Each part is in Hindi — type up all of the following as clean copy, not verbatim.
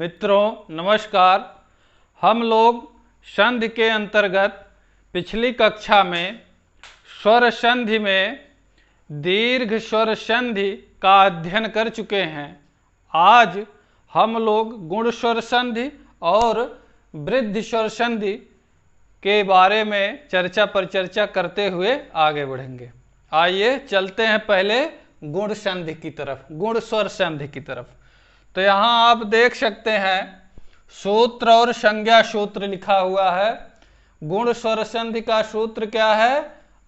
मित्रों नमस्कार। हम लोग संधि के अंतर्गत पिछली कक्षा में स्वर संधि में दीर्घ स्वर संधि का अध्ययन कर चुके हैं। आज हम लोग गुण स्वर संधि और वृद्धि स्वर संधि के बारे में चर्चा पर चर्चा करते हुए आगे बढ़ेंगे। आइए चलते हैं पहले गुण संधि की तरफ, गुण स्वर संधि की तरफ। तो यहाँ आप देख सकते हैं सूत्र और संज्ञा सूत्र लिखा हुआ है। गुण स्वर संधि का सूत्र क्या है?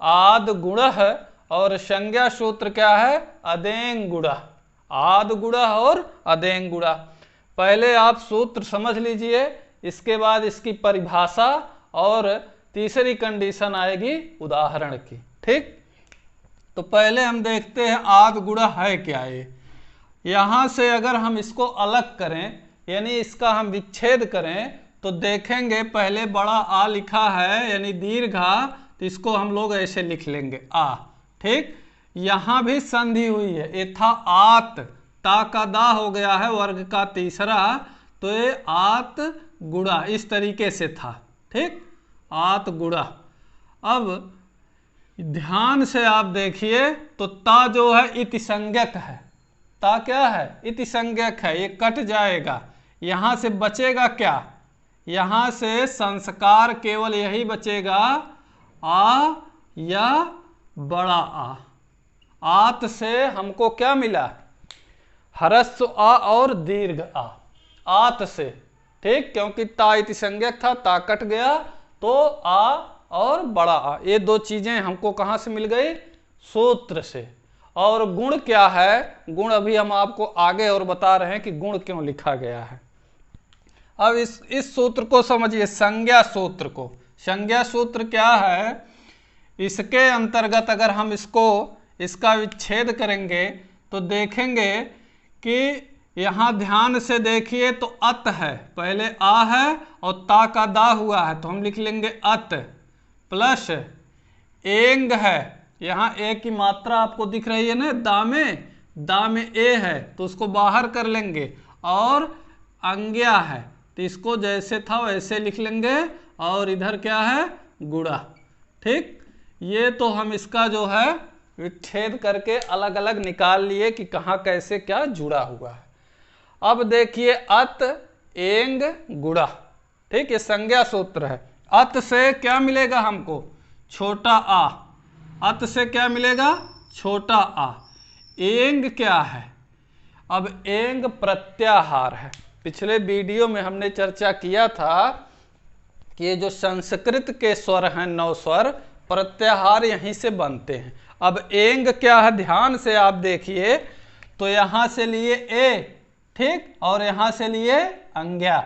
आद गुणः, और संज्ञा सूत्र क्या है? अदेंग गुणः। आद गुणः और अदेंग गुणः। पहले आप सूत्र समझ लीजिए, इसके बाद इसकी परिभाषा और तीसरी कंडीशन आएगी उदाहरण की। ठीक, तो पहले हम देखते हैं आद गुणः है क्या है। यहाँ से अगर हम इसको अलग करें, यानी इसका हम विच्छेद करें, तो देखेंगे पहले बड़ा आ लिखा है यानी दीर्घ आ, तो इसको हम लोग ऐसे लिख लेंगे आ। ठीक, यहाँ भी संधि हुई है, ये था आत, ता का दा हो गया है वर्ग का तीसरा, तो ये आत गुणा इस तरीके से था। ठीक, आत गुणा। अब ध्यान से आप देखिए तो ता जो है इति संज्ञक है। ता क्या है? इति संज्ञक है, ये कट जाएगा। यहां से बचेगा क्या? यहां से संस्कार केवल यही बचेगा, आ या बड़ा आ। आत से हमको क्या मिला? ह्रस्व आ और दीर्घ आ, आत से। ठीक, क्योंकि ता इति संज्ञक था, ता कट गया, तो आ और बड़ा आ, ये दो चीजें हमको कहां से मिल गई? सूत्र से। और गुण क्या है? गुण अभी हम आपको आगे और बता रहे हैं कि गुण क्यों लिखा गया है। अब इस सूत्र को समझिए, संज्ञा सूत्र को। संज्ञा सूत्र क्या है? इसके अंतर्गत अगर हम इसका विच्छेद करेंगे तो देखेंगे कि यहाँ ध्यान से देखिए तो अत है, पहले आ है और ता का दा हुआ है, तो हम लिख लेंगे अत, प्लस एंग है। यहाँ ए की मात्रा आपको दिख रही है ना, दा में ए है तो उसको बाहर कर लेंगे, और अंग्या है तो इसको जैसे था वैसे लिख लेंगे, और इधर क्या है? गुणा। ठीक, ये तो हम इसका जो है विच्छेद करके अलग अलग निकाल लिए कि कहाँ कैसे क्या जुड़ा हुआ है। अब देखिए अत एंग गुणा। ठीक, ये संज्ञा सूत्र है। अत से क्या मिलेगा हमको? छोटा आ। अत से क्या मिलेगा? छोटा आ। एंग क्या है? अब एंग प्रत्याहार है। पिछले वीडियो में हमने चर्चा किया था कि ये जो संस्कृत के स्वर हैं 9 स्वर, प्रत्याहार यहीं से बनते हैं। अब एंग क्या है? ध्यान से आप देखिए तो यहां से लिए ए, ठीक, और यहां से लिए अंग्या,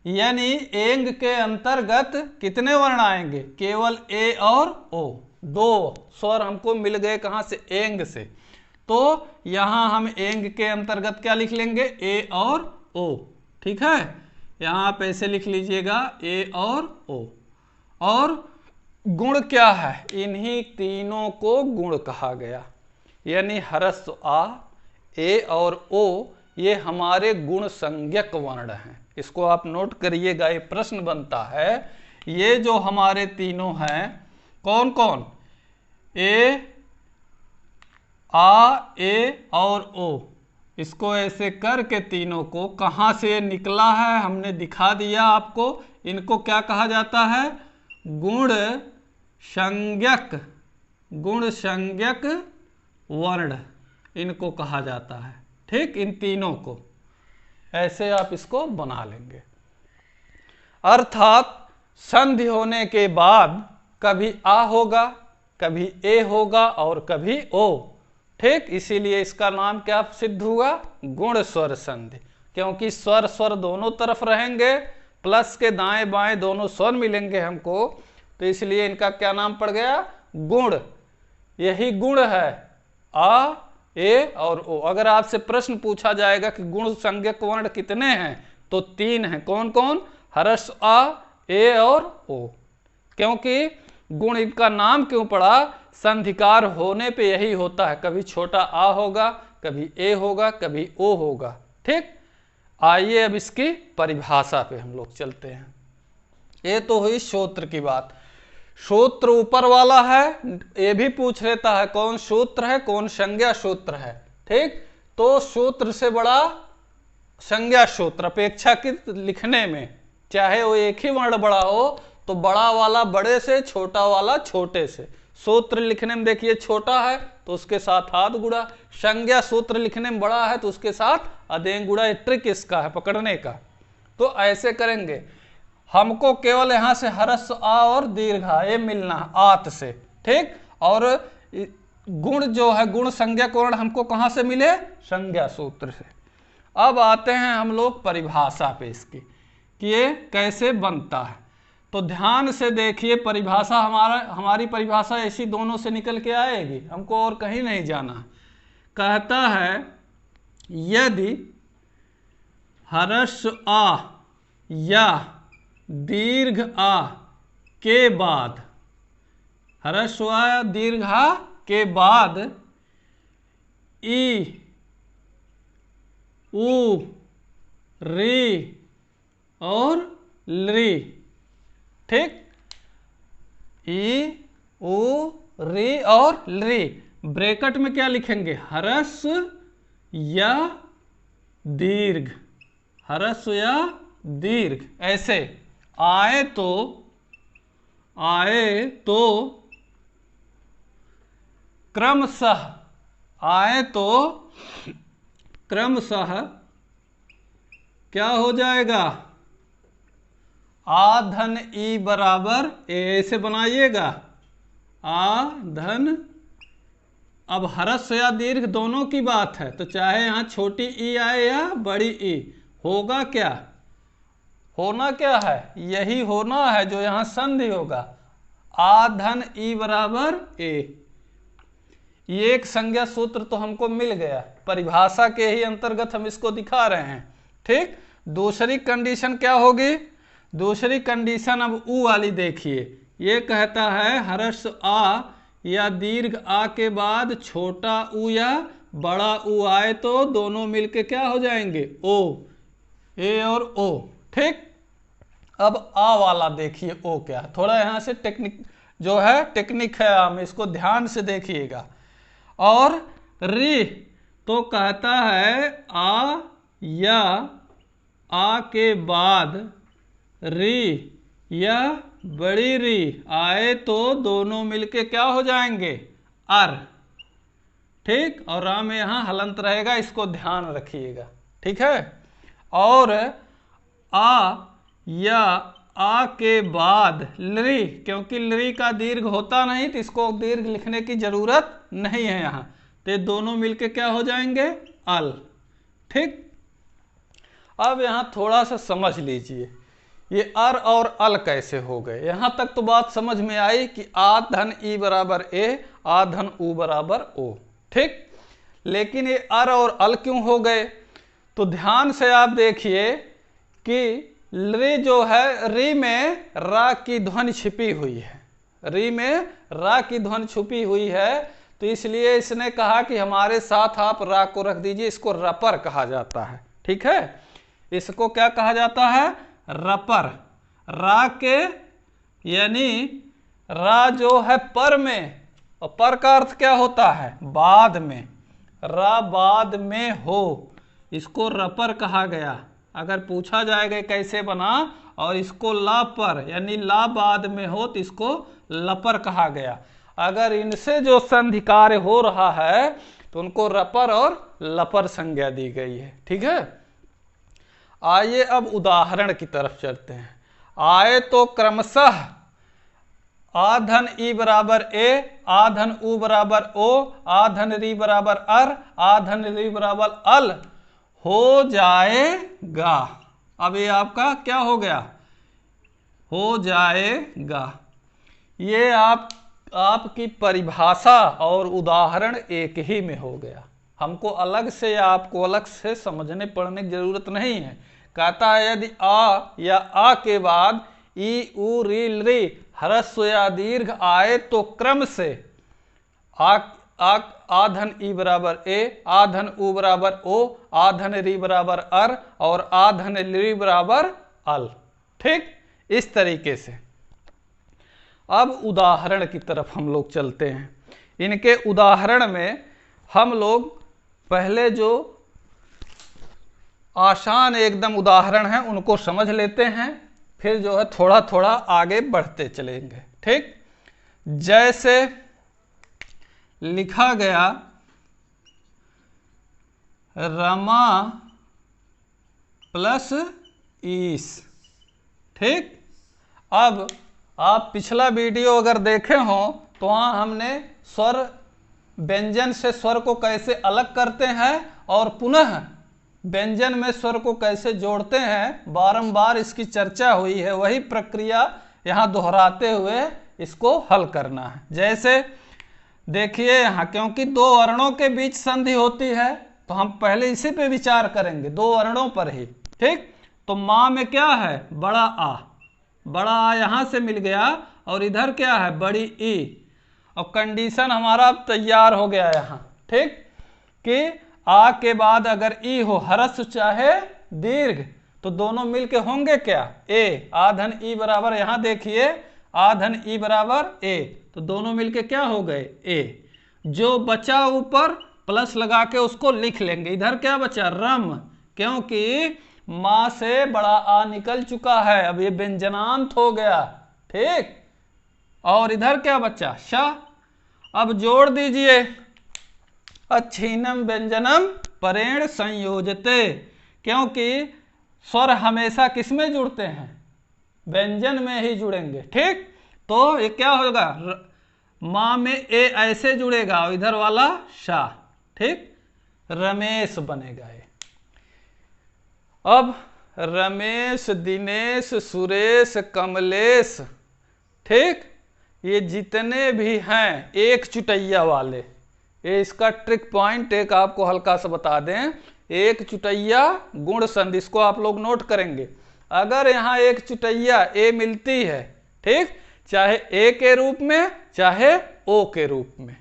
यानी एंग के अंतर्गत कितने वर्ण आएंगे? केवल ए और ओ, दो स्वर हमको मिल गए। कहां से? एंग से। तो यहां हम एंग के अंतर्गत क्या लिख लेंगे? ए और ओ। ठीक है, यहां आप ऐसे लिख लीजिएगा, ए और ओ। और गुण क्या है? इन्हीं तीनों को गुण कहा गया, यानी ह्रस्व आ, ए और ओ, ये हमारे गुण संज्ञक वर्ण हैं। इसको आप नोट करिएगा, ये प्रश्न बनता है। ये जो हमारे तीनों हैं कौन कौन? ए, आ, ए और ओ, इसको ऐसे करके तीनों को कहाँ से निकला है हमने दिखा दिया आपको। इनको क्या कहा जाता है? गुण संज्ञक वर्ण इनको कहा जाता है। ठीक, इन तीनों को ऐसे आप इसको बना लेंगे। अर्थात संधि होने के बाद कभी आ होगा, कभी ए होगा और कभी ओ। ठीक, इसीलिए इसका नाम क्या सिद्ध हुआ? गुण स्वर संधि, क्योंकि स्वर स्वर दोनों तरफ रहेंगे, प्लस के दाएं बाएं दोनों स्वर मिलेंगे हमको, तो इसलिए इनका क्या नाम पड़ गया? गुण। यही गुण है, आ, ए और ओ। अगर आपसे प्रश्न पूछा जाएगा कि गुण संज्ञक वर्ण कितने हैं, तो 3 हैं। कौन कौन? ह्रस्व आ, ए और ओ। क्योंकि गुण इनका नाम क्यों पड़ा? संधिकार होने पे यही होता है, कभी छोटा आ होगा, कभी ए होगा, कभी ओ होगा। ठीक, आइए अब इसकी परिभाषा पे हम लोग चलते हैं। ये तो हुई सूत्र की बात। सूत्र ऊपर वाला है, ये भी पूछ लेता है कौन सूत्र है कौन संज्ञा सूत्र है। ठीक, तो सूत्र से बड़ा संज्ञा सूत्र अपेक्षाकृत लिखने में, चाहे वो एक ही वर्ण बड़ा हो तो बड़ा वाला बड़े से, छोटा वाला छोटे से। सूत्र लिखने में देखिए छोटा है तो उसके साथ हाथ गुणा, संज्ञा सूत्र लिखने में बड़ा है तो उसके साथ अधेन गुणा। ये ट्रिक इसका है पकड़ने का। तो ऐसे करेंगे, हमको केवल यहां से हरस्व आ और दीर्घा ये मिलना है आत से। ठीक, और गुण जो है गुण संज्ञा कोण हमको कहां से मिले, संज्ञा सूत्र से। अब आते हैं हम लोग परिभाषा पे इसकी कि ये कैसे बनता है। तो ध्यान से देखिए, परिभाषा हमारी परिभाषा ऐसी दोनों से निकल के आएगी, हमको और कहीं नहीं जाना। कहता है यदि हरस्व आ या दीर्घ आ के बाद, हरस्व आ या दीर्घ आ के बाद ई उ री और ली। ठीक, ई उ री और ली, ब्रैकेट में क्या लिखेंगे, हरस्व या दीर्घ, हरस्व या दीर्घ। ऐसे आए तो क्रमशः, आए तो क्रमशः क्या हो जाएगा, आ धन ई बराबर ए, ऐसे बनाइएगा आ धन। अब हरस्व या दीर्घ दोनों की बात है, तो चाहे यहां छोटी ई आए या बड़ी ई, होगा क्या, होना क्या है, यही होना है जो यहां संधि होगा, आ धन ई बराबर ए। ये एक संज्ञा सूत्र तो हमको मिल गया, परिभाषा के ही अंतर्गत हम इसको दिखा रहे हैं। ठीक, दूसरी कंडीशन क्या होगी, दूसरी कंडीशन अब ऊ वाली देखिए। ये कहता है हरस्व आ या दीर्घ आ के बाद छोटा ऊ या बड़ा ऊ आए तो दोनों मिलके क्या हो जाएंगे, ओ, ए और ओ। ठीक, अब आ वाला देखिए ओ क्या है, थोड़ा यहाँ से टेक्निक जो है टेक्निक है, हम इसको ध्यान से देखिएगा। और री तो कहता है आ या आ के बाद री या बड़ी री आए तो दोनों मिलके क्या हो जाएंगे, अर। ठीक, और रा में यहां हलंत रहेगा, इसको ध्यान रखिएगा। ठीक है, और आ या आ के बाद लरी, क्योंकि लरी का दीर्घ होता नहीं तो इसको दीर्घ लिखने की जरूरत नहीं है यहां, तो दोनों मिलके क्या हो जाएंगे, अल। ठीक, अब यहां थोड़ा सा समझ लीजिए ये अर और अल कैसे हो गए। यहां तक तो बात समझ में आई कि आ धन ई बराबर ए, आ धन ऊ बराबर ओ। ठीक, लेकिन ये अर और अल क्यों हो गए, तो ध्यान से आप देखिए कि री जो है, री में रा की ध्वनि छिपी हुई है, री में रा की ध्वनि छुपी हुई है, तो इसलिए इसने कहा कि हमारे साथ आप रा को रख दीजिए, इसको रपर कहा जाता है। ठीक है, इसको क्या कहा जाता है, रपर। रा के यानी रा जो है पर में, और पर का अर्थ क्या होता है, बाद में, रा बाद में हो, इसको रपर कहा गया। अगर पूछा जाएगा कैसे बना, और इसको ला पर यानी ला बाद में हो तो इसको लपर कहा गया। अगर इनसे जो संधि कार्य हो रहा है तो उनको रपर और लपर संज्ञा दी गई है। ठीक है, आइए अब उदाहरण की तरफ चलते हैं। आए तो क्रमशः आ धन ई बराबर ए, आ धन ऊ बराबर ओ, आ धन री बराबर अर, आ धन री बराबर अल हो जाएगा। अब ये आपका क्या हो गया, हो जाएगा। ये आपकी परिभाषा और उदाहरण एक ही में हो गया, हमको अलग से या आपको अलग से समझने पढ़ने की जरूरत नहीं है। कहता है यदि आ या आ के बाद ई उ री री हरस्व या दीर्घ आए तो क्रम से आ धन ई बराबर ए, आ धन उ बराबर ओ, आ धन री बराबर अर और आ धन ली बराबर अल। ठीक, इस तरीके से। अब उदाहरण की तरफ हम लोग चलते हैं। इनके उदाहरण में हम लोग पहले जो आसान एकदम उदाहरण है उनको समझ लेते हैं, फिर जो है थोड़ा थोड़ा आगे बढ़ते चलेंगे। ठीक, जैसे लिखा गया रमा प्लस ईस। ठीक, अब आप पिछला वीडियो अगर देखे हो तो वहाँ हमने स्वर व्यंजन से स्वर को कैसे अलग करते हैं और पुनः व्यंजन में स्वर को कैसे जोड़ते हैं, बारंबार इसकी चर्चा हुई है। वही प्रक्रिया यहाँ दोहराते हुए इसको हल करना है। जैसे देखिए यहाँ, क्योंकि दो वर्णों के बीच संधि होती है तो हम पहले इसी पे विचार करेंगे, दो वर्णों पर ही। ठीक, तो माँ में क्या है, बड़ा आ, बड़ा आ यहाँ से मिल गया और इधर क्या है, बड़ी ई। और कंडीशन हमारा अब तैयार हो गया यहाँ। ठीक, कि आ के बाद अगर ई हो ह्रस्व चाहे दीर्घ तो दोनों मिलके होंगे क्या, ए। आ धन ई बराबर, यहाँ देखिए आ धन ई बराबर ए, तो दोनों मिलके क्या हो गए, ए। जो बचा ऊपर प्लस लगा के उसको लिख लेंगे। इधर क्या बचा, रम, क्योंकि माँ से बड़ा आ निकल चुका है, अब ये व्यंजनांत हो गया। ठीक, और इधर क्या बचा, श। अब जोड़ दीजिए, अच्छीनम व्यंजनम परेण संयोजते, क्योंकि स्वर हमेशा किस में जुड़ते हैं, व्यंजन में ही जुड़ेंगे। ठीक, तो ये क्या होगा, माँ में ए ऐसे जुड़ेगा और इधर वाला शा। ठीक, रमेश बनेगा ये। अब रमेश, दिनेश, सुरेश, कमलेश, ठीक, ये जितने भी हैं एक चुटैया वाले, ये इसका ट्रिक पॉइंट एक आपको हल्का सा बता दें, एक चुटैया गुण संधि, इसको आप लोग नोट करेंगे। अगर यहाँ एक चुटैया ए मिलती है, ठीक, चाहे ए के रूप में चाहे ओ के रूप में,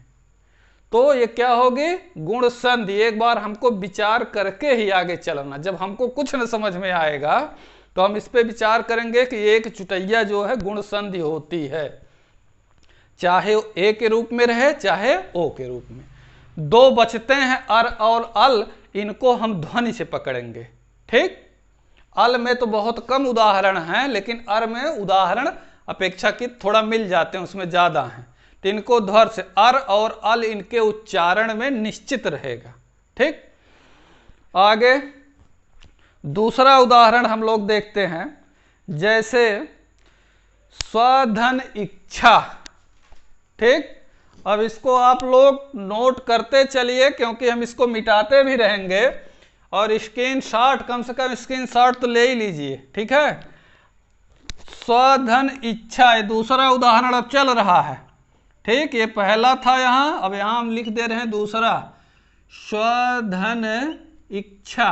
तो ये क्या होगी, गुण संधि। एक बार हमको विचार करके ही आगे चलना। जब हमको कुछ न समझ में आएगा तो हम इस पे विचार करेंगे कि एक चुटैया जो है गुण संधि होती है, चाहे ए के रूप में रहे चाहे ओ के रूप में। दो बचते हैं अर और अल, इनको हम ध्वनि से पकड़ेंगे। ठीक, अल में तो बहुत कम उदाहरण हैं, लेकिन अर में उदाहरण अपेक्षाकृत थोड़ा मिल जाते हैं, उसमें ज्यादा हैं। तो इनको ध्वर से, अर और अल इनके उच्चारण में निश्चित रहेगा। ठीक, आगे दूसरा उदाहरण हम लोग देखते हैं। जैसे स्वधन इच्छा। ठीक, अब इसको आप लोग नोट करते चलिए, क्योंकि हम इसको मिटाते भी रहेंगे, और स्क्रीनशॉट, कम से कम स्क्रीनशॉट तो ले ही लीजिए। ठीक है, स्वधन इच्छा, ये दूसरा उदाहरण अब चल रहा है। ठीक, ये पहला था यहाँ, अब यहाँ हम लिख दे रहे हैं दूसरा, स्वधन इच्छा।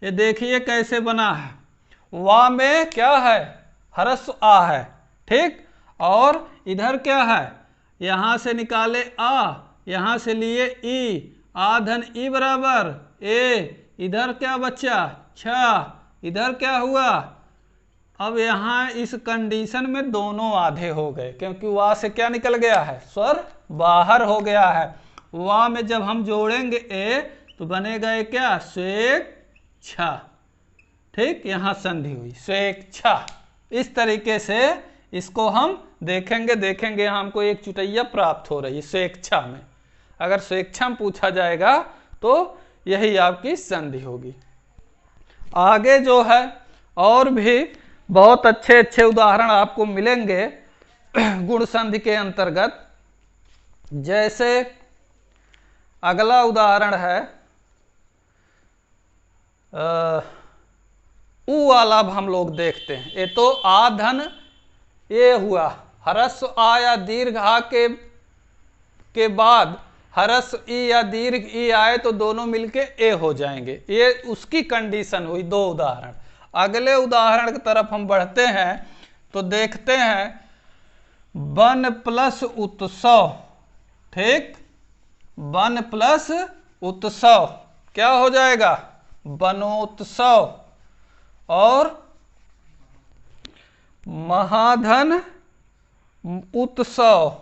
ये देखिए कैसे बना है, वा में क्या है, ह्रस्व आ है। ठीक, और इधर क्या है, यहाँ से निकाले आ, यहाँ से लिए ई, आ धन ई बराबर ए, इधर क्या बचा, छ, इधर क्या हुआ। अब यहाँ इस कंडीशन में दोनों आधे हो गए, क्योंकि वा से क्या निकल गया है, स्वर बाहर हो गया है। वा में जब हम जोड़ेंगे ए तो बनेगा ये क्या, स्वेच्छा। ठीक, यहाँ संधि हुई, स्वेच्छा। इस तरीके से इसको हम देखेंगे यहाँ हमको एक चुटैया प्राप्त हो रही है स्वेच्छा में। अगर स्वेच्छा में पूछा जाएगा तो यही आपकी संधि होगी। आगे जो है और भी बहुत अच्छे अच्छे उदाहरण आपको मिलेंगे गुण संधि के अंतर्गत। जैसे अगला उदाहरण है ऊ वाला हम लोग देखते हैं। ये तो आ धन ये हुआ, ह्रस्व आ या दीर्घ आ के बाद ह्रस्व ई या दीर्घ ई आए तो दोनों मिलके ए हो जाएंगे। ये उसकी कंडीशन हुई, दो उदाहरण। अगले उदाहरण की तरफ हम बढ़ते हैं तो देखते हैं वन प्लस उत्सव। ठीक, वन प्लस उत्सव क्या हो जाएगा, वनोत्सव। और महाधन उत्सव,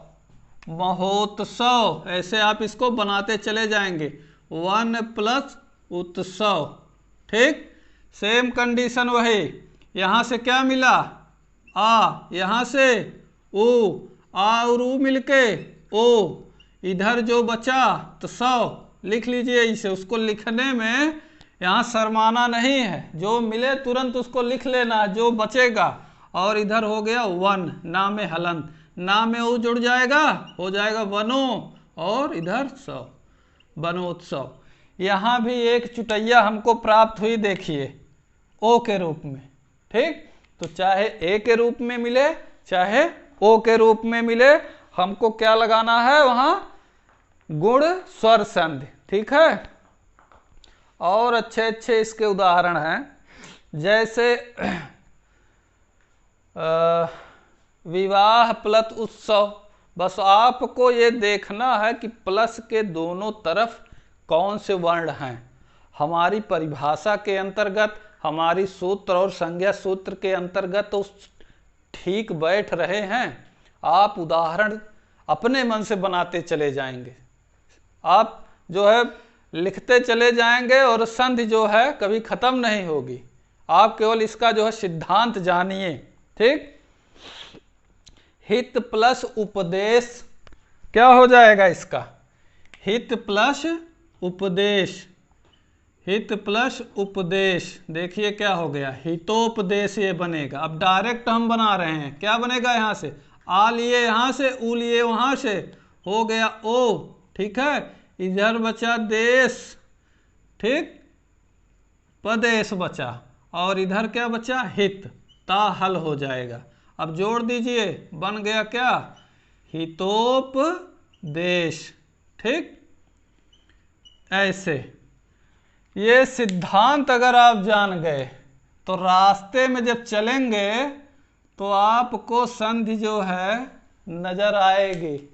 महोत्सव। ऐसे आप इसको बनाते चले जाएंगे, वन प्लस उत्सव। ठीक, सेम कंडीशन वही। यहां से क्या मिला, आ, यहां से ओ, आ और ऊ मिलके ओ, इधर जो बचा तो सौ लिख लीजिए इसे। उसको लिखने में यहाँ शर्माना नहीं है, जो मिले तुरंत उसको लिख लेना, जो बचेगा। और इधर हो गया वन, ना में हलंत, ना में ओ जुड़ जाएगा, हो जाएगा वनो, और इधर सौ, वनोत्सव। यहाँ भी एक चुटैया हमको प्राप्त हुई, देखिए ओ के रूप में। ठीक, तो चाहे ए के रूप में मिले चाहे ओ के रूप में मिले, हमको क्या लगाना है वहां, गुण स्वर संधि। ठीक है, और अच्छे अच्छे इसके उदाहरण हैं, जैसे विवाह प्लस उत्सव। बस आपको ये देखना है कि प्लस के दोनों तरफ कौन से वर्ण हैं। हमारी परिभाषा के अंतर्गत, हमारी सूत्र और संज्ञा सूत्र के अंतर्गत तो ठीक बैठ रहे हैं। आप उदाहरण अपने मन से बनाते चले जाएंगे, आप जो है लिखते चले जाएंगे, और संधि जो है कभी खत्म नहीं होगी। आप केवल इसका जो है सिद्धांत जानिए। ठीक, हित प्लस उपदेश क्या हो जाएगा इसका, हित प्लस उपदेश, हित प्लस उपदेश। देखिए क्या हो गया, हितोपदेश ये बनेगा। अब डायरेक्ट हम बना रहे हैं, क्या बनेगा, यहां से आ लिए, यहां से ऊ लिए, वहां से हो गया ओ। ठीक है, इधर बचा देश, ठीक, पदेश बचा, और इधर क्या बचा, हित, ता हल हो जाएगा। अब जोड़ दीजिए, बन गया क्या, हितोपदेश। ठीक, ऐसे ये सिद्धांत अगर आप जान गए तो रास्ते में जब चलेंगे तो आपको संधि जो है नजर आएगी,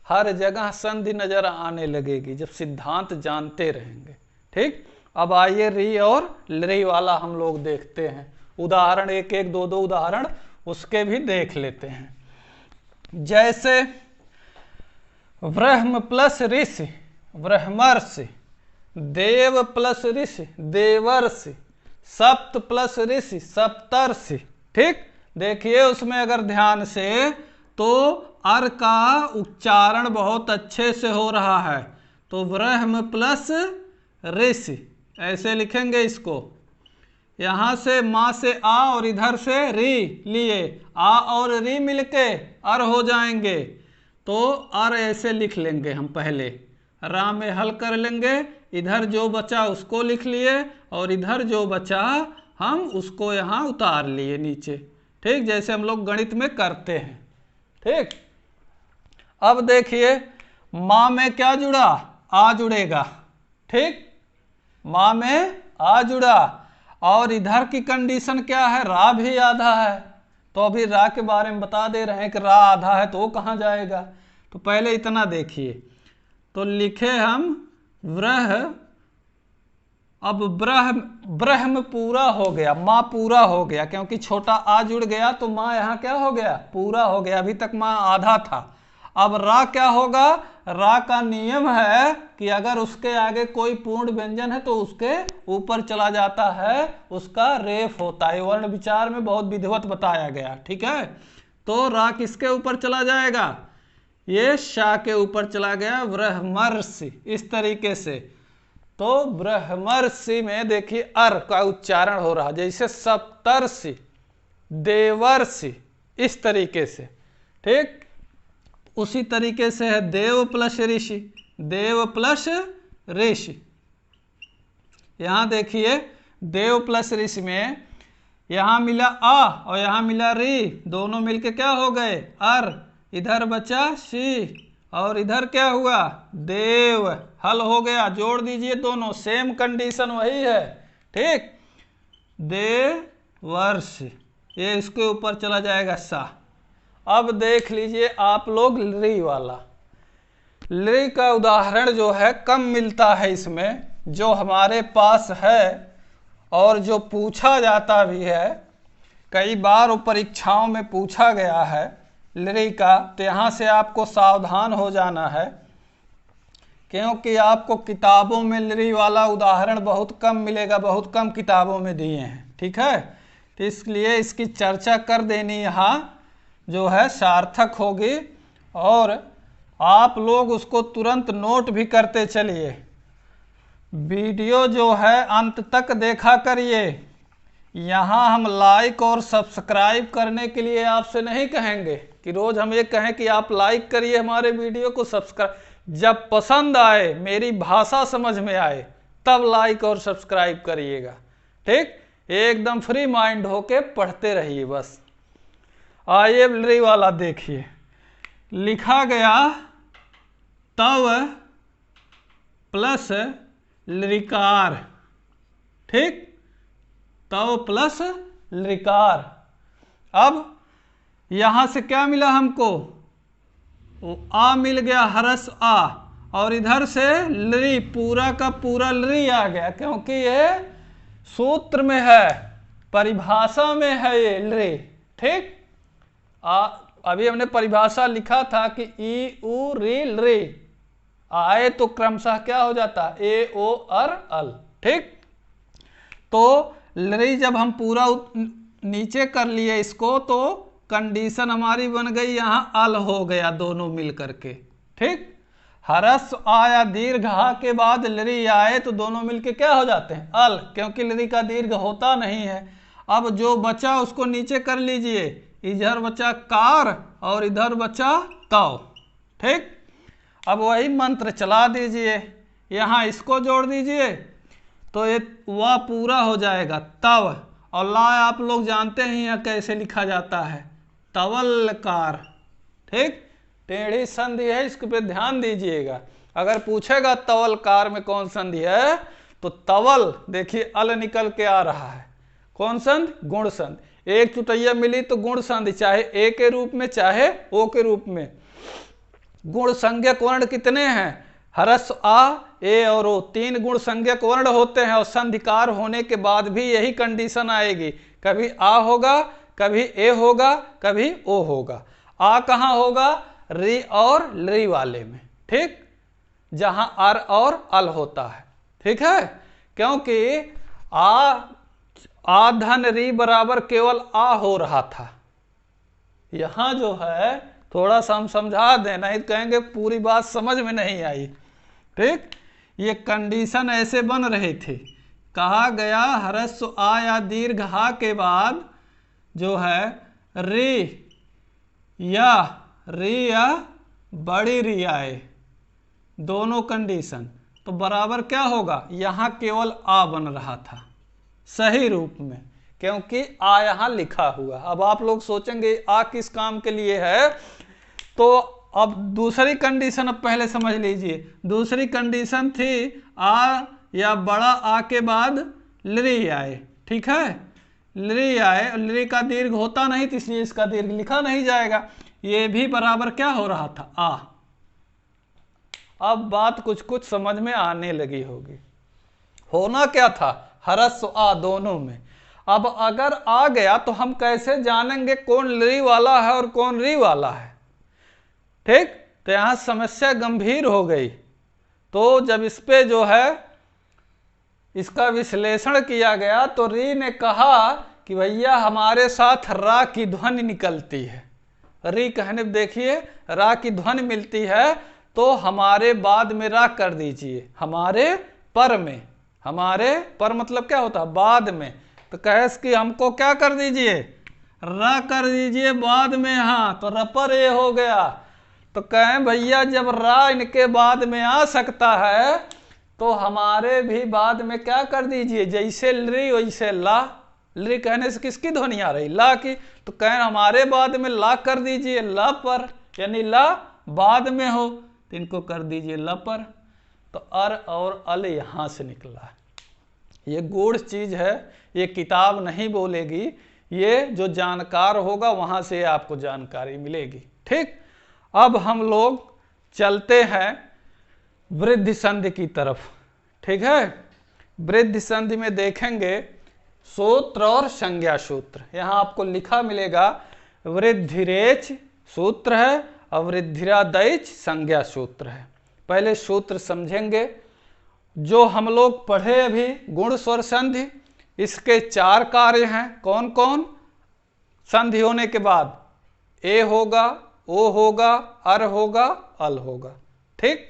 हर जगह संधि नजर आने लगेगी जब सिद्धांत जानते रहेंगे। ठीक, अब आइए री और ली वाला हम लोग देखते हैं उदाहरण, एक एक दो दो उदाहरण उसके भी देख लेते हैं। जैसे ब्रह्म प्लस ऋषि, ब्रह्मर्षि, देव प्लस ऋषि, देवर्षि, सप्त प्लस ऋषि, सप्तर्षि। ठीक, देखिए उसमें अगर ध्यान से तो अर का उच्चारण बहुत अच्छे से हो रहा है। तो ब्रह्म प्लस ऋषि ऐसे लिखेंगे इसको, यहां से माँ से आ और इधर से री लिए, आ और री मिलके अर हो जाएंगे। तो अर ऐसे लिख लेंगे हम, पहले रा में हल कर लेंगे, इधर जो बचा उसको लिख लिए, और इधर जो बचा हम उसको यहाँ उतार लिए नीचे। ठीक, जैसे हम लोग गणित में करते हैं। ठीक, अब देखिए माँ में क्या जुड़ा, आ जुड़ेगा। ठीक, माँ में आ जुड़ा, और इधर की कंडीशन क्या है, रा भी आधा है। तो अभी रा के बारे में बता दे रहे हैं कि रा आधा है तो वो कहाँ जाएगा। तो पहले इतना देखिए, तो लिखे हम व्रह, अब ब्रह्म पूरा हो गया, माँ पूरा हो गया, क्योंकि छोटा आ जुड़ गया तो माँ यहाँ क्या हो गया, पूरा हो गया। अभी तक माँ आधा था। अब रा क्या होगा, रा का नियम है कि अगर उसके आगे कोई पूर्ण व्यंजन है तो उसके ऊपर चला जाता है, उसका रेफ होता है। वर्ण विचार में बहुत विधिवत बताया गया। ठीक है, तो रा किसके ऊपर चला जाएगा, ये शा के ऊपर चला गया, ब्रह्मर्षि, इस तरीके से। तो ब्रह्मर्षि में देखिए अर का उच्चारण हो रहा, जैसे सप्तर्षि, देवर्षि, इस तरीके से। ठीक, उसी तरीके से है देव प्लस ऋषि, देव प्लस ऋषि। यहां देखिए देव प्लस ऋषि में यहां मिला आ और यहां मिला री, दोनों मिलके क्या हो गए, अर, इधर बचा शी, और इधर क्या हुआ, देव, हल हो गया। जोड़ दीजिए दोनों, सेम कंडीशन वही है। ठीक, देवर्ष, ये इसके ऊपर चला जाएगा सा। अब देख लीजिए आप लोग ली वाला, लृ का उदाहरण जो है कम मिलता है इसमें, जो हमारे पास है और जो पूछा जाता भी है, कई बार वो परीक्षाओं में पूछा गया है लृ का, तो यहाँ से आपको सावधान हो जाना है, क्योंकि आपको किताबों में लृ वाला उदाहरण बहुत कम मिलेगा, बहुत कम किताबों में दिए हैं। ठीक है, तो इसलिए इसकी चर्चा कर देनी यहाँ जो है सार्थक होगी, और आप लोग उसको तुरंत नोट भी करते चलिए। वीडियो जो है अंत तक देखा करिए। यहाँ हम लाइक और सब्सक्राइब करने के लिए आपसे नहीं कहेंगे कि रोज हम ये कहें कि आप लाइक करिए हमारे वीडियो को, सब्सक्राइब। जब पसंद आए, मेरी भाषा समझ में आए, तब लाइक और सब्सक्राइब करिएगा। ठीक, एकदम फ्री माइंड होके पढ़ते रहिए बस। आइए लृ वाला देखिए, लिखा गया तव प्लस लृकार। ठीक, तव प्लस लृकार। अब यहां से क्या मिला हमको, आ मिल गया, हरस आ, और इधर से लृ, पूरा का पूरा लृ आ गया, क्योंकि ये सूत्र में है, परिभाषा में है ये लृ। ठीक, अभी हमने परिभाषा लिखा था कि ई उ री लृ आए तो क्रमशः क्या हो जाता, ए ओ अर अल। ठीक, तो लृ जब हम पूरा नीचे कर लिए इसको, तो कंडीशन हमारी बन गई, यहाँ अल हो गया दोनों मिल करके। ठीक, हरस आया दीर्घ हा के बाद लृ आए तो दोनों मिलके क्या हो जाते हैं, अल, क्योंकि लृ का दीर्घ होता नहीं है। अब जो बचा उसको नीचे कर लीजिए, इधर बचा कार और इधर बचा तव। ठीक, अब वही मंत्र चला दीजिए, यहाँ इसको जोड़ दीजिए तो ये वह पूरा हो जाएगा तव, और ला आप लोग जानते हैं यहाँ कैसे लिखा जाता है, तवलकार। ठीक, टेढ़ी संधि है, इसके पे ध्यान दीजिएगा। अगर पूछेगा तवलकार में कौन संधि है, तो तवल देखिए अल निकल के आ रहा है, कौन संधि, गुण संधि। एक चुतैया मिली तो गुण संधि, चाहे ए के रूप में चाहे ओ के रूप में। गुण संज्ञक वर्ण कितने हैं, हरस आ, ए और ओ, 3 गुण संज्ञक वर्ण होते हैं, और संधिकार होने के बाद भी यही कंडीशन आएगी, कभी आ होगा, कभी ए होगा, कभी ओ होगा। आ कहाँ होगा, री और लृ वाले में। ठीक, जहां अर और अल होता है। ठीक है, क्योंकि आ धन री बराबर केवल आ हो रहा था। यहां जो है थोड़ा सा हम समझा दें, नहीं तो कहेंगे पूरी बात समझ में नहीं आई। ठीक, ये कंडीशन ऐसे बन रही थी, कहा गया हरस्व आ या दीर्घ हा के बाद जो है री या बड़ी री आए, दोनों कंडीशन, तो बराबर क्या होगा, यहां केवल आ बन रहा था सही रूप में, क्योंकि आ यहां लिखा हुआ। अब आप लोग सोचेंगे आ किस काम के लिए है, तो अब दूसरी कंडीशन अब पहले समझ लीजिए। दूसरी कंडीशन थी आ या बड़ा आ के बाद लृ आए। ठीक है, लृ आए, लृ का दीर्घ होता नहीं तो इसलिए इसका दीर्घ लिखा नहीं जाएगा, ये भी बराबर क्या हो रहा था, आ। अब बात कुछ कुछ समझ में आने लगी होगी। होना क्या था, हरस्व आ दोनों में। अब अगर आ गया तो हम कैसे जानेंगे कौन लृ वाला है और कौन री वाला है। ठीक, तो यहां समस्या गंभीर हो गई। तो जब इस पे जो है इसका विश्लेषण किया गया, तो री ने कहा कि भैया हमारे साथ रा की ध्वनि निकलती है। री कहने देखिए रा की ध्वनि मिलती है, तो हमारे बाद में रा कर दीजिए, हमारे पर में, हमारे पर मतलब क्या होता है, बाद में। तो कहे कि हमको क्या कर दीजिए, रा कर दीजिए बाद में, हाँ, तो रपर ए हो गया। तो कहें भैया जब रा इनके बाद में आ सकता है, तो हमारे भी बाद में क्या कर दीजिए, जैसे लृ वैसे ला। लृ कहने से किसकी ध्वनि आ रही, ला की, तो कहें हमारे बाद में ला कर दीजिए, ला पर, यानी ला बाद में हो तो इनको कर दीजिए ला पर। तो अर और अल यहां से निकला। ये गूढ़ चीज है, ये किताब नहीं बोलेगी, ये जो जानकार होगा वहां से आपको जानकारी मिलेगी। ठीक, अब हम लोग चलते हैं वृद्धि संधि की तरफ। ठीक है, वृद्धि संधि में देखेंगे सूत्र और संज्ञा सूत्र। यहां आपको लिखा मिलेगा वृद्धिरेच सूत्र है और वृद्धिरादैच संज्ञा सूत्र है। पहले सूत्र समझेंगे। जो हम लोग पढ़े अभी गुण स्वर संधि, इसके 4 कार्य हैं। कौन कौन? संधि होने के बाद ए होगा, ओ होगा, अर होगा, अल होगा। ठीक,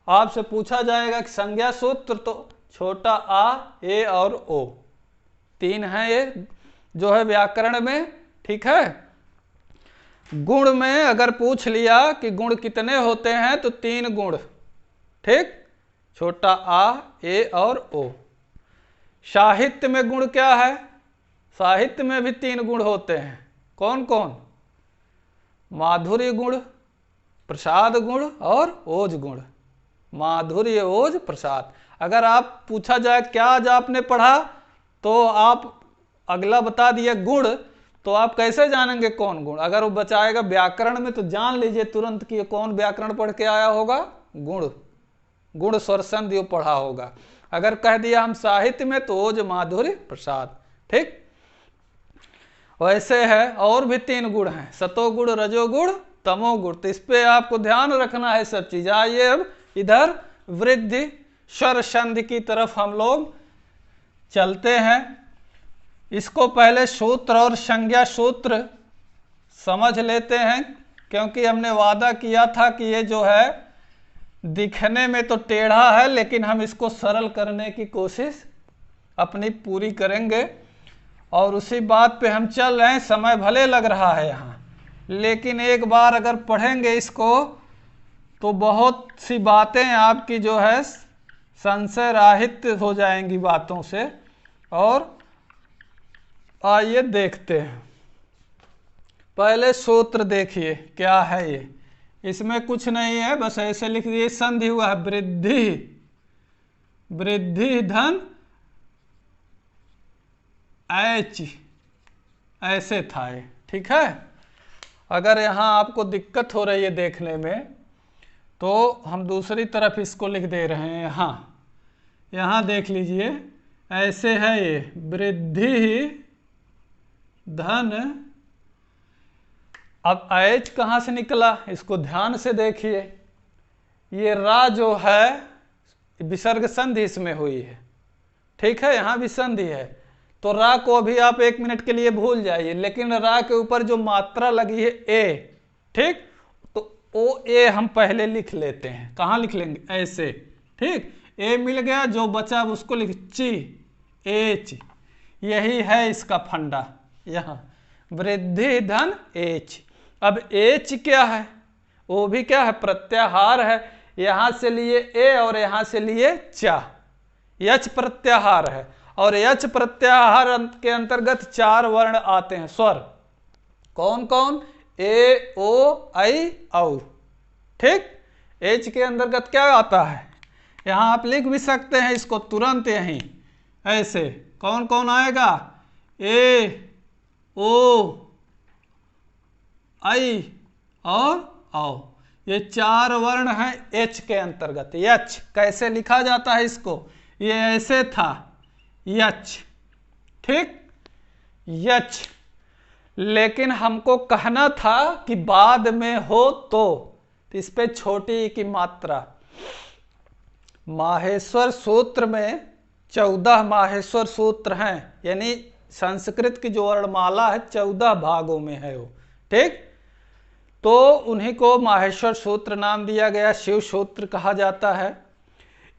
आपसे पूछा जाएगा कि संज्ञा सूत्र, तो छोटा आ, ए और ओ 3 है ये जो है व्याकरण में। ठीक है, गुण में अगर पूछ लिया कि गुण कितने होते हैं तो 3 गुण। ठीक, छोटा आ, ए और ओ। साहित्य में गुण क्या है? साहित्य में भी 3 गुण होते हैं। कौन कौन? माधुर्य गुण, प्रसाद गुण और ओज गुण। माधुर्य, ओज, प्रसाद। अगर आप पूछा जाए क्या आज आपने पढ़ा, तो आप अगला बता दिए गुण, तो आप कैसे जानेंगे कौन गुण? अगर वो बचाएगा व्याकरण में तो जान लीजिए तुरंत कि कौन व्याकरण पढ़ के आया होगा, गुण। गुण स्वर संधि वो पढ़ा होगा। अगर कह दिया हम साहित्य में तो ओज, माधुर्य, प्रसाद। ठीक, वैसे है और भी 3 गुण हैं, सतोगुण, रजोगुण, तमोगुण। तो इस पे आपको ध्यान रखना है सब चीज। आइए अब इधर वृद्धि स्वर संधि की तरफ हम लोग चलते हैं। इसको पहले सूत्र और संज्ञा सूत्र समझ लेते हैं, क्योंकि हमने वादा किया था कि ये जो है दिखने में तो टेढ़ा है, लेकिन हम इसको सरल करने की कोशिश अपनी पूरी करेंगे। और उसी बात पे हम चल रहे हैं। समय भले लग रहा है यहाँ, लेकिन एक बार अगर पढ़ेंगे इसको तो बहुत सी बातें आपकी जो है संशय राहित हो जाएंगी बातों से। और आइए देखते हैं। पहले सूत्र देखिए क्या है ये। इसमें कुछ नहीं है, बस ऐसे लिख दिए। संधि हुआ है वृद्धि, वृद्धि धन एच, ऐसे था ये। ठीक है, अगर यहाँ आपको दिक्कत हो रही है देखने में तो हम दूसरी तरफ इसको लिख दे रहे हैं। यहाँ देख लीजिए, ऐसे है ये वृद्धि धन। अब एच कहाँ से निकला, इसको ध्यान से देखिए। ये रा जो है विसर्ग संधि इसमें हुई है। ठीक है, यहाँ भी संधि है, तो रा को अभी आप 1 मिनट के लिए भूल जाइए, लेकिन रा के ऊपर जो मात्रा लगी है ए, ठीक, तो ओ ए हम पहले लिख लेते हैं। कहाँ लिख लेंगे? ऐसे। ठीक, ए मिल गया, जो बचा उसको लिख ची, एच। यही है इसका फंडा। यहाँ वृद्धि धन एच। अब एच क्या है? वो भी क्या है? प्रत्याहार है। यहां से लिए ए और यहां से लिए चा, यच प्रत्याहार है। और यच प्रत्याहार के अंतर्गत 4 वर्ण आते हैं, स्वर। कौन कौन? ए, ओ, आई, औ। ठीक, एच के अंतर्गत क्या आता है? यहां आप लिख भी सकते हैं इसको तुरंत यहीं ऐसे। कौन कौन आएगा? ए, ओ, आई और औ। ये 4 वर्ण हैं एच के अंतर्गत। यच कैसे लिखा जाता है इसको? ये ऐसे था, यच। ठीक, यच। लेकिन हमको कहना था कि बाद में हो तो इस पे छोटी की मात्रा। माहेश्वर सूत्र में 14 माहेश्वर सूत्र हैं, यानी संस्कृत की जो वर्णमाला है 14 भागों में है वो। ठीक, तो उन्हीं को माहेश्वर सूत्र नाम दिया गया, शिव सूत्र कहा जाता है।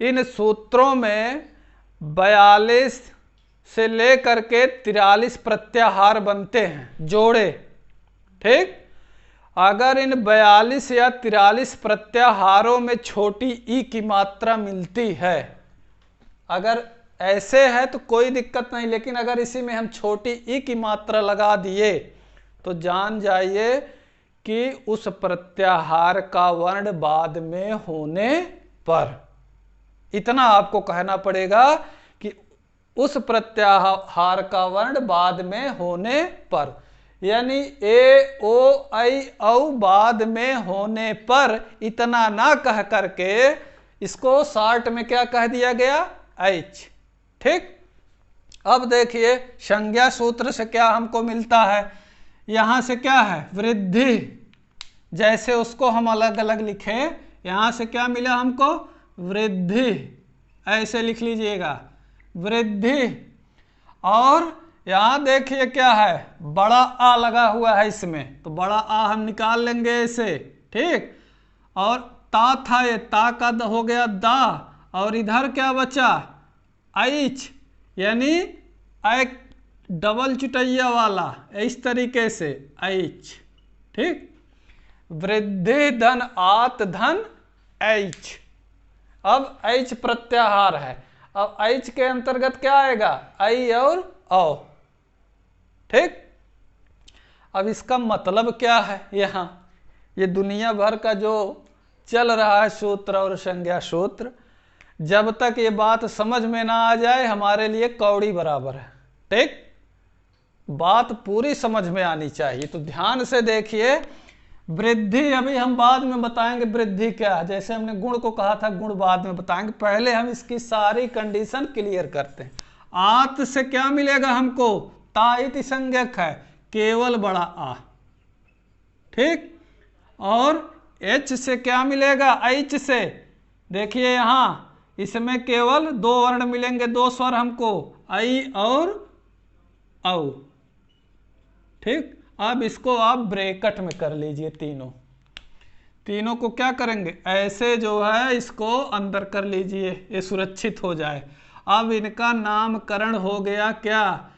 इन सूत्रों में 42 से लेकर के 43 प्रत्याहार बनते हैं, जोड़े। ठीक, अगर इन 42 या 43 प्रत्याहारों में छोटी ई की मात्रा मिलती है, अगर ऐसे है तो कोई दिक्कत नहीं, लेकिन अगर इसी में हम छोटी ई की मात्रा लगा दिए तो जान जाइए कि उस प्रत्याहार का वर्ण बाद में होने पर, इतना आपको कहना पड़ेगा कि उस प्रत्याहार का वर्ण बाद में होने पर। यानी ए ओ ऐ औ बाद में होने पर इतना ना कह करके इसको शॉर्ट में क्या कह दिया गया, ऐच। ठीक, अब देखिए संज्ञा सूत्र से क्या हमको मिलता है, यहां से क्या है वृद्धि, जैसे उसको हम अलग अलग लिखे, यहां से क्या मिला हमको वृद्धि, ऐसे लिख लीजिएगा वृद्धि। और यहां देखिए क्या है बड़ा आ लगा हुआ है इसमें, तो बड़ा आ हम निकाल लेंगे ऐसे। ठीक, और ता था, ये ता का हो गया दा, और इधर क्या बचा ऐच, यानी एक डबल चुटैया वाला, इस तरीके से ऐच। ठीक, वृद्धि धन आत धन ऐच। अब ऐच प्रत्याहार है, अब ऐच के अंतर्गत क्या आएगा ऐ और औ। ठीक, अब इसका मतलब क्या है, यहां ये दुनिया भर का जो चल रहा है सूत्र और संज्ञा सूत्र, जब तक ये बात समझ में ना आ जाए हमारे लिए कौड़ी बराबर है। ठीक, बात पूरी समझ में आनी चाहिए। तो ध्यान से देखिए, वृद्धि अभी हम बाद में बताएंगे वृद्धि क्या है, जैसे हमने गुण को कहा था गुण बाद में बताएंगे, पहले हम इसकी सारी कंडीशन क्लियर करते हैं। आत से क्या मिलेगा हमको, ताइति संज्ञक है, केवल बड़ा आ। ठीक, और एच से क्या मिलेगा, ऐच से, देखिए यहां इसमें केवल दो वर्ण मिलेंगे, दो स्वर हमको, ऐ और औ। ठीक, अब इसको आप ब्रैकेट में कर लीजिए, तीनों को क्या करेंगे ऐसे जो है इसको अंदर कर लीजिए, ये सुरक्षित हो जाए। अब इनका नामकरण हो गया क्या,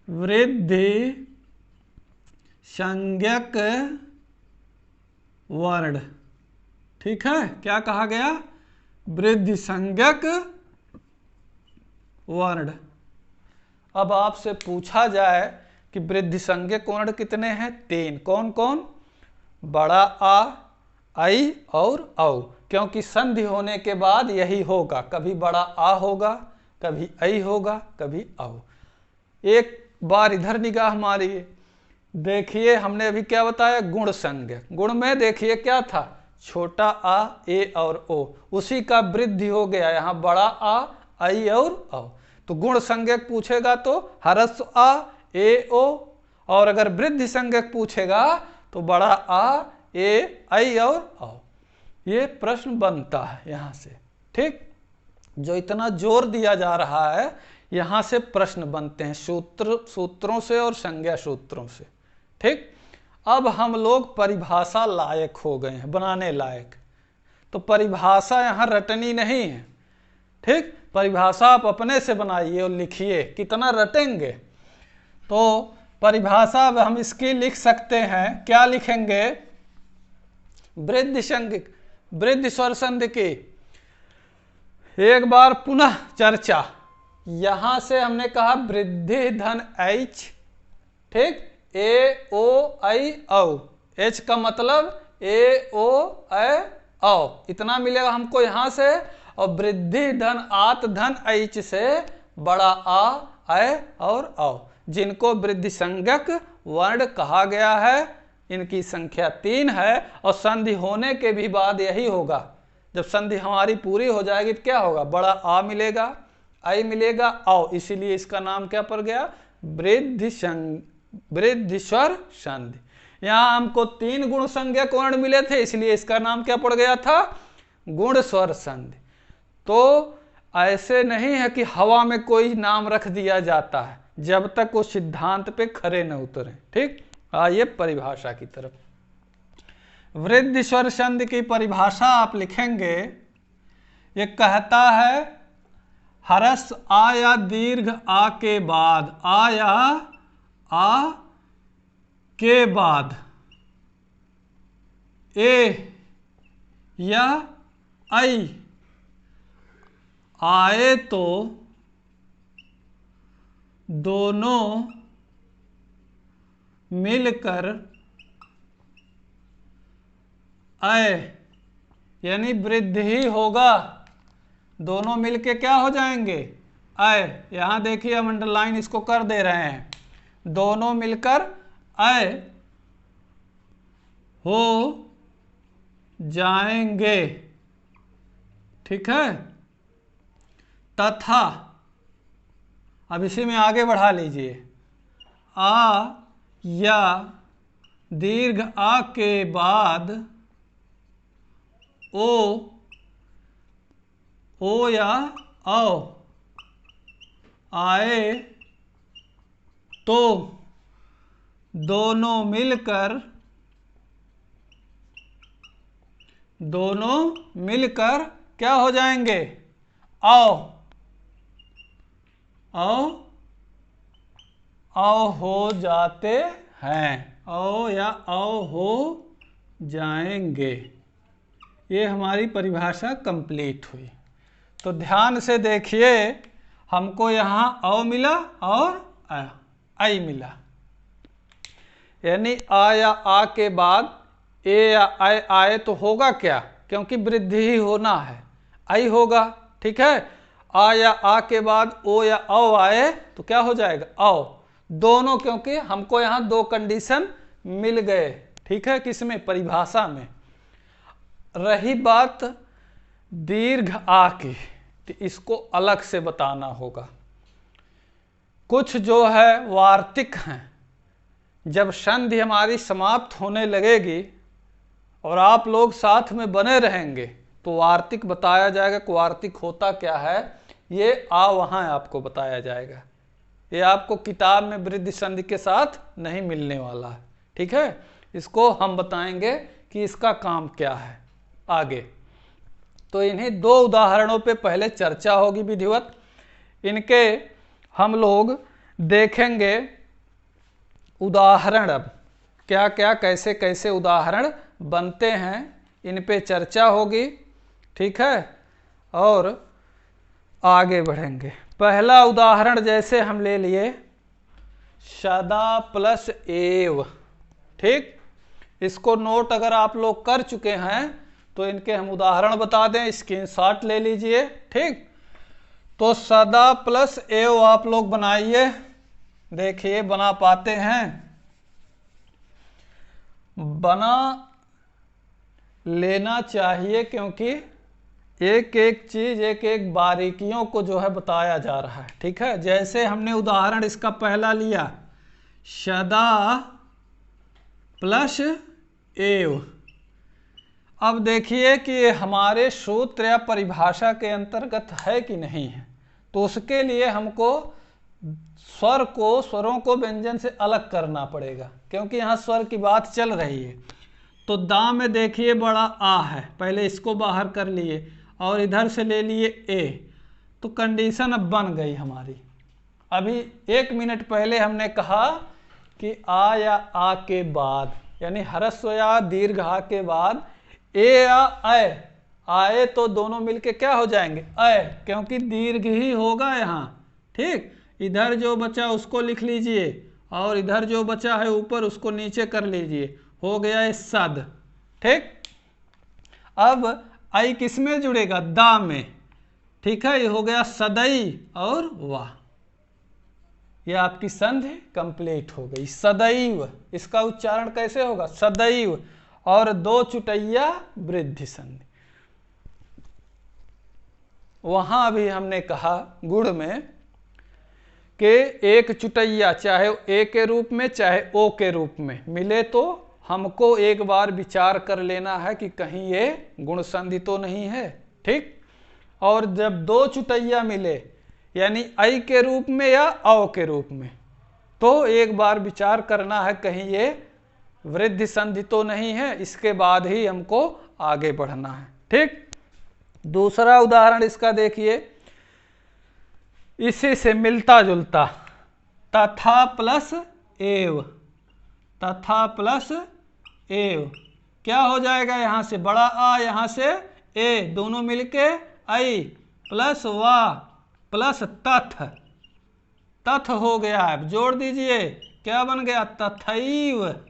वृद्धि संज्ञक वर्ण। ठीक है, क्या कहा गया, वृद्धि संज्ञक वर्ण। अब आपसे पूछा जाए कि वृद्धि संज्ञक वर्ण कितने हैं, 3। कौन कौन, बड़ा आ, ऐ और औ, क्योंकि संधि होने के बाद यही होगा, कभी बड़ा आ होगा, कभी ऐ होगा, कभी औ। एक बार इधर निगाह मारिए, देखिए हमने अभी क्या बताया, गुण संज्ञक। गुण में देखिए क्या था, छोटा आ, ए और ओ, उसी का वृद्धि हो गया यहाँ बड़ा आ, ऐ और औ। तो गुण संज्ञक पूछेगा तो ह्रस्व आ, ए ओ, और अगर वृद्धि संज्ञक पूछेगा तो बड़ा आ, ए, ऐ और औ। ये प्रश्न बनता है यहां से। ठीक, जो इतना जोर दिया जा रहा है, यहां से प्रश्न बनते हैं सूत्रों से और संज्ञा सूत्रों से। ठीक, अब हम लोग परिभाषा लायक हो गए हैं, बनाने लायक। तो परिभाषा यहां रटनी नहीं है। ठीक, परिभाषा आप अपने से बनाइए और लिखिए, कितना रटेंगे। तो परिभाषा अब हम इसकी लिख सकते हैं, क्या लिखेंगे, वृद्धि संज्ञक, वृद्धि स्वर संधि की एक बार पुनः चर्चा। यहां से हमने कहा वृद्धि धन ऐच। ठीक, ए ओ ऐ औ, एच का मतलब ए ओ ऐ औ, इतना मिलेगा हमको यहां से। और वृद्धि धन आत धन ऐच से बड़ा आ, ऐ और औ, जिनको वृद्धि संज्ञक वर्ण कहा गया है, इनकी संख्या 3 है। और संधि होने के भी बाद यही होगा, जब संधि हमारी पूरी हो जाएगी तो क्या होगा, बड़ा आ मिलेगा, ऐ मिलेगा, औ, इसीलिए इसका नाम क्या पड़ गया, वृद्धि स्वर संधि। यहाँ हमको 3 गुण संज्ञक वर्ण मिले थे, इसलिए इसका नाम क्या पड़ गया था, गुण स्वर संधि। तो ऐसे नहीं है कि हवा में कोई नाम रख दिया जाता है, जब तक वो सिद्धांत पे खरे न उतरे। ठीक, आइए परिभाषा की तरफ। वृद्धि स्वर संधि की परिभाषा आप लिखेंगे, ये कहता है ह्रस्व आ या दीर्घ आ के बाद, आ या आ के बाद ए या ऐ आए तो दोनों मिलकर ऐ, यानी वृद्धि ही होगा, दोनों मिलके क्या हो जाएंगे, ऐ। यहां देखिए हम अंडरलाइन इसको कर दे रहे हैं, दोनों मिलकर अय हो जाएंगे, ठीक है। तथा, अब इसी में आगे बढ़ा लीजिए, आ या दीर्घ आ के बाद ओ या औ आए तो दोनों मिलकर क्या हो जाएंगे? औ हो जाते हैं, औ या औ हो जाएंगे। ये हमारी परिभाषा कंप्लीट हुई। तो ध्यान से देखिए, हमको यहाँ औ मिला और आई मिला, यानी आ या आ के बाद ए या आए तो होगा क्या? क्योंकि वृद्धि ही होना है, आई होगा, ठीक है। आ या आ के बाद ओ या औ आए तो क्या हो जाएगा? औ। दोनों, क्योंकि हमको यहाँ दो कंडीशन मिल गए, ठीक है। किसमें? परिभाषा में। रही बात दीर्घ आ की, तो इसको अलग से बताना होगा। कुछ जो है वार्तिक हैं, जब संधि हमारी समाप्त होने लगेगी और आप लोग साथ में बने रहेंगे तो वार्तिक बताया जाएगा कि वार्तिक होता क्या है। ये वहाँ आपको बताया जाएगा, ये आपको किताब में वृद्धि संधि के साथ नहीं मिलने वाला है, ठीक है। इसको हम बताएंगे कि इसका काम क्या है आगे। तो इन्हीं दो उदाहरणों पे पहले चर्चा होगी विधिवत, इनके हम लोग देखेंगे उदाहरण, अब क्या क्या कैसे कैसे उदाहरण बनते हैं, इन पे चर्चा होगी, ठीक है। और आगे बढ़ेंगे। पहला उदाहरण जैसे हम ले लिए सदा प्लस एव, ठीक। इसको नोट अगर आप लोग कर चुके हैं तो इनके हम उदाहरण बता दें, स्क्रीनशॉट ले लीजिए, ठीक। तो सदा प्लस एव आप लोग बनाइए, देखिए बना पाते हैं। बना लेना चाहिए, क्योंकि एक एक चीज एक एक बारीकियों को जो है बताया जा रहा है, ठीक है। जैसे हमने उदाहरण इसका पहला लिया सदा प्लस एव। अब देखिए कि ये हमारे सूत्र या परिभाषा के अंतर्गत है कि नहीं है। तो उसके लिए हमको स्वरों को व्यंजन से अलग करना पड़ेगा, क्योंकि यहाँ स्वर की बात चल रही है। तो दा में देखिए बड़ा आ है, पहले इसको बाहर कर लिए और इधर से ले लिए ए, तो कंडीशन अब बन गई हमारी। अभी 1 मिनट पहले हमने कहा कि आ या आ के बाद, यानी ह्रस्व या दीर्घ आ के बाद ए या आए तो दोनों मिलके क्या हो जाएंगे? अय, क्योंकि दीर्घ ही होगा यहाँ, ठीक। इधर जो बचा उसको लिख लीजिए और इधर जो बचा है ऊपर उसको नीचे कर लीजिए, हो गया है सद, ठीक। अब आई किस में जुड़ेगा? दा में, ठीक है। ये हो गया सदैव और वाह, ये आपकी संधि कंप्लीट हो गई। सदैव, इसका उच्चारण कैसे होगा? सदैव, और दो चुटैया वृद्धि संधि। वहां भी हमने कहा गुण में कि एक चुटैया चाहे ए के रूप में चाहे ओ के रूप में मिले तो हमको एक बार विचार कर लेना है कि कहीं ये गुण संधि तो नहीं है, ठीक। और जब दो चुटैया मिले यानी आई के रूप में या औ के रूप में, तो एक बार विचार करना है कहीं ये वृद्धि संधि तो नहीं है, इसके बाद ही हमको आगे बढ़ना है, ठीक। दूसरा उदाहरण इसका देखिए, इसी से मिलता जुलता, तथा प्लस एव, तथा प्लस एव क्या हो जाएगा? यहां से बड़ा आ, यहां से ए, दोनों मिलके आई प्लस वा प्लस तथ, तथ हो गया। अब जोड़ दीजिए, क्या बन गया? तथैव,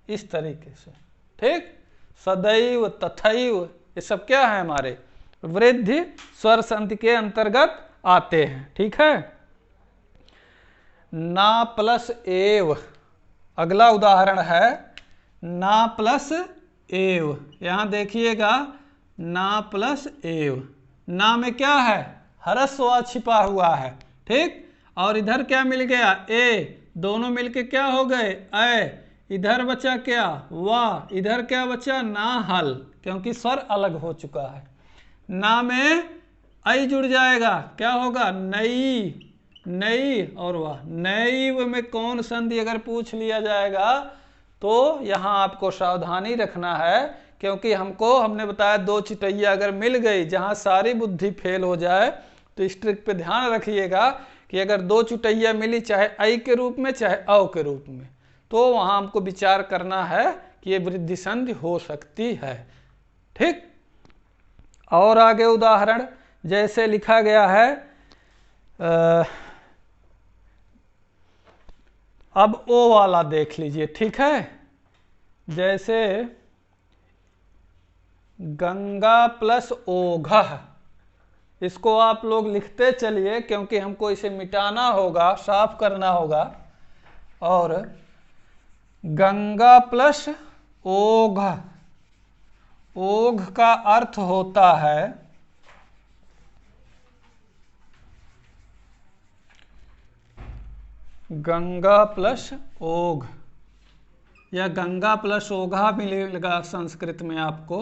इस तरीके से, ठीक। सदैव, तथैव, ये सब क्या है? हमारे वृद्धि स्वर संधि के अंतर्गत आते हैं, ठीक है। ना प्लस एव, अगला उदाहरण है ना प्लस एव। यहां देखिएगा ना प्लस एव, ना में क्या है, ह्रस्व आ छिपा हुआ है, ठीक। और इधर क्या मिल गया, ए, दोनों मिलके क्या हो गए, ए। इधर बचा क्या, वाह। इधर क्या बचा, ना हल, क्योंकि स्वर अलग हो चुका है। ना में आई जुड़ जाएगा, क्या होगा, नई, नई। और वाह, नई में कौन संधि अगर पूछ लिया जाएगा तो यहाँ आपको सावधानी रखना है, क्योंकि हमने बताया दो चिटैया अगर मिल गई जहाँ सारी बुद्धि फेल हो जाए, तो इस ट्रिक पे ध्यान रखिएगा कि अगर दो चुटैया मिली, चाहे ऐ के रूप में चाहे औ के रूप में, तो वहाँ हमको विचार करना है कि ये वृद्धि संधि हो सकती है, ठीक। और आगे उदाहरण जैसे लिखा गया है, अब ओ वाला देख लीजिए, ठीक है। जैसे गंगा प्लस ओघ, इसको आप लोग लिखते चलिए, क्योंकि हमको इसे मिटाना होगा, साफ करना होगा। और गंगा प्लस ओघ, ओघ का अर्थ होता है गंगा प्लस ओघ, या गंगा प्लस ओघा मिलेगा संस्कृत में आपको,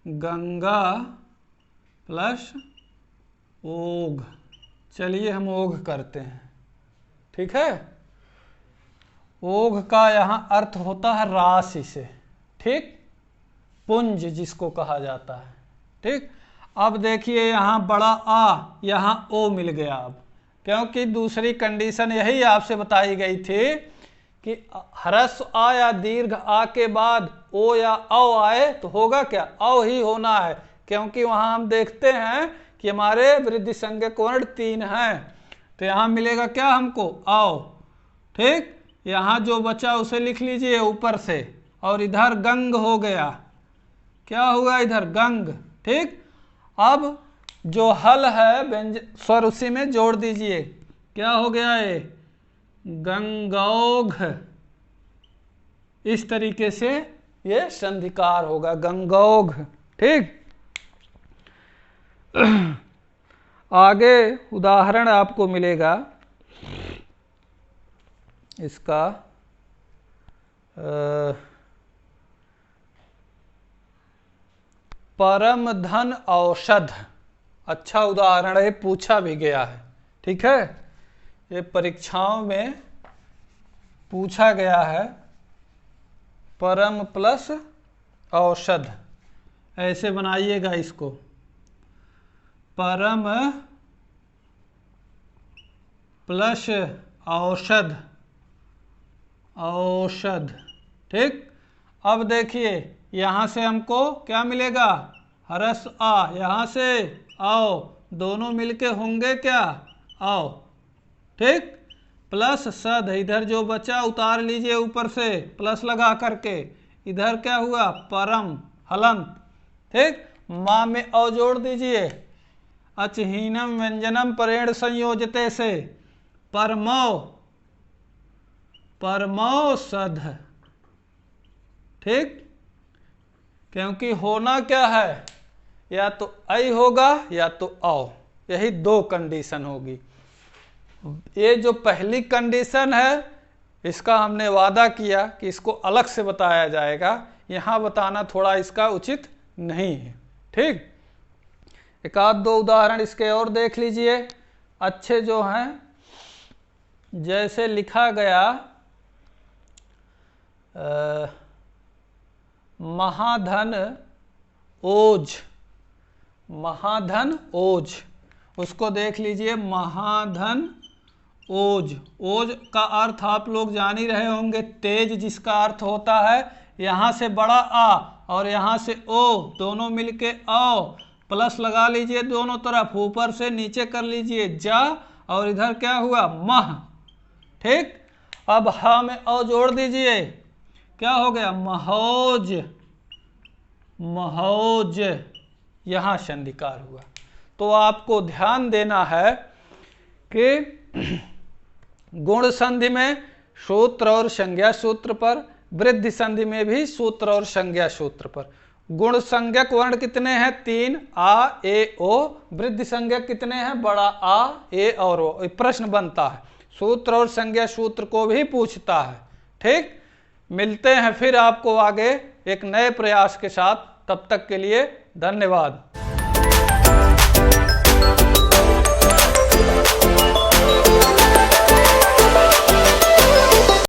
गंगा प्लस ओघ। चलिए हम ओघ करते हैं, ठीक है। ओघ का यहाँ अर्थ होता है राशि से, ठीक, पुंज जिसको कहा जाता है, ठीक। अब देखिए यहाँ बड़ा आ, यहाँ ओ मिल गया। अब क्योंकि दूसरी कंडीशन यही आपसे बताई गई थी कि ह्रस्व आ या दीर्घ आ के बाद ओ या औ आए तो होगा क्या, औ ही होना है, क्योंकि वहां हम देखते हैं कि हमारे वृद्धि संज्ञक वर्ण 3 हैं। तो यहाँ मिलेगा क्या हमको, औ, ठीक। यहाँ जो बचा उसे लिख लीजिए ऊपर से, और इधर गंग हो गया, क्या हुआ इधर गंग, ठीक। अब जो हल है व्यंजन स्वर उसी में जोड़ दीजिए, क्या हो गया ये, गंगौघ। इस तरीके से ये संधिकार होगा, गंगौघ, ठीक। आगे उदाहरण आपको मिलेगा इसका, परम धन औषध। अच्छा उदाहरण है, पूछा भी गया है, ठीक है। ये परीक्षाओं में पूछा गया है, परम प्लस औषध, ऐसे बनाइएगा इसको, परम प्लस औषध, औषध, ठीक। अब देखिए यहाँ से हमको क्या मिलेगा, ह्रस्व आ, यहाँ से आओ, दोनों मिलके होंगे क्या, आओ, ठीक। प्लस सद, इधर जो बचा उतार लीजिए ऊपर से प्लस लगा करके, इधर क्या हुआ, परम हलंत, ठीक। माँ में औ जोड़ दीजिए, अचहीनम व्यंजनम परेण संयोजते से, परमौ, परमौषध, ठीक। क्योंकि होना क्या है, या तो ऐ होगा या तो औ, यही दो कंडीशन होगी। ये जो पहली कंडीशन है इसका हमने वादा किया कि इसको अलग से बताया जाएगा, यहाँ बताना थोड़ा इसका उचित नहीं है, ठीक। एक आध दो उदाहरण इसके और देख लीजिए अच्छे जो हैं। जैसे लिखा गया महाधन ओज, महाधन ओज, उसको देख लीजिए, महाधन ओज। ओज का अर्थ आप लोग जान ही रहे होंगे, तेज, जिसका अर्थ होता है यहाँ से बड़ा आ और यहाँ से ओ, दोनों मिलके औ, प्लस लगा लीजिए दोनों तरफ, ऊपर से नीचे कर लीजिए जा, और इधर क्या हुआ, मह, ठीक। अब हा में औ जोड़ दीजिए, क्या हो गया, महोज, महोज, यहाँ संधिकार हुआ। तो आपको ध्यान देना है कि गुण संधि में सूत्र और संज्ञा सूत्र पर, वृद्धि संधि में भी सूत्र और संज्ञा सूत्र पर। गुण संज्ञक वर्ण कितने हैं? 3 आ ए ओ। वृद्धि संज्ञक कितने हैं? बड़ा आ ए और ओ। प्रश्न बनता है, सूत्र और संज्ञा सूत्र को भी पूछता है। ठीक, मिलते हैं फिर आपको आगे एक नए प्रयास के साथ। तब तक के लिए धन्यवाद।